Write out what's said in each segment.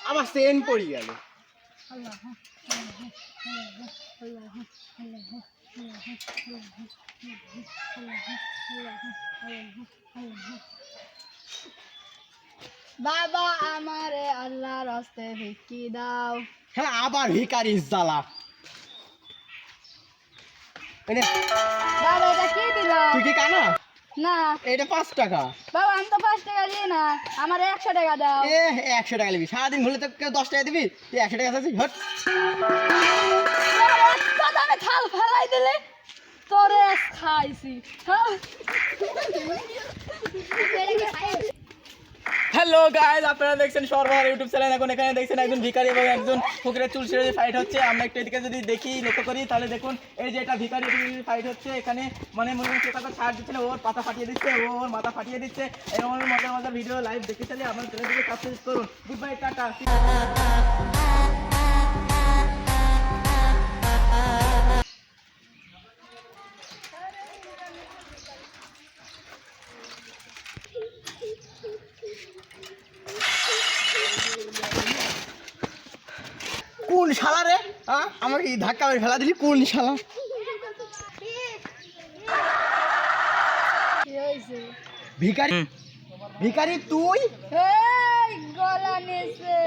আমার সেন পড়ে গেল। বাবা আমারে আল্লাহর রাস্তে ভিক্ষি দাও। হ্যাঁ আবার ভিখারির জ্বালা। বাবা এটা কি দিল? তুই কি কানা? না এটা 5 টাকা। বাবা আমি তো 5 টাকা দিই না, আমার 100 টাকা দাও। 100 টাকা নিবি? সারাদিন ঘুরলে তো কেউ 10 টাকা দিবি, তুই 100 টাকা চাচ্ছিস? হট। আমি থাল ফেলাই দিলে তোরে খাইছি। হ্যালো গাইস, আপনারা দেখছেন সর্বহারা ইউটিউব চ্যানেল। এখন এখানে দেখছেন একজন ভিখারি এবং একজন ফকিরের চুল ছিঁড়ে ফাইট হচ্ছে। আমরা একটু এদিকে যদি দেখি, লক্ষ্য করি, তাহলে দেখুন এই যে এটা ভিখারি ফাইট হচ্ছে এখানে। মানে মনে হচ্ছে তাকে ছাড় দিচ্ছে না, ওর পাতা ফাটিয়ে দিচ্ছে, ওর মাথা ফাটিয়ে দিচ্ছে। এরকম মজার মজার ভিডিও লাইভ দেখতে চাইলে আমার চ্যানেলটিকে সাবস্ক্রাইব করুন। Good bye, tata. কোন শালা রে? আমাকে ধাক্কা মেরে ফেলা দিলি, কোন শালা? কি হইছে? ভিখারি? ভিখারি তুই? এই গলা নেছে,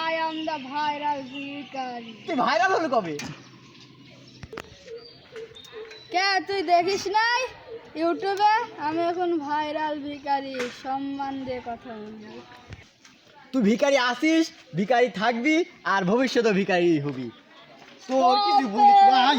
আই অ্যাম দা ভাইরাল ভিখারি। তুই ভাইরাল হলো কবে? কে তুই দেখিস নাই ইউটিউবে? আমি এখন ভাইরাল ভিখারি, সম্মান দিয়ে কথা বলবি। তুই ভিখারি আসিস, ভিখারি থাকবি, আর ভবিষ্যতে ভিখারি হবি। তোর কিছু বলিস নাই।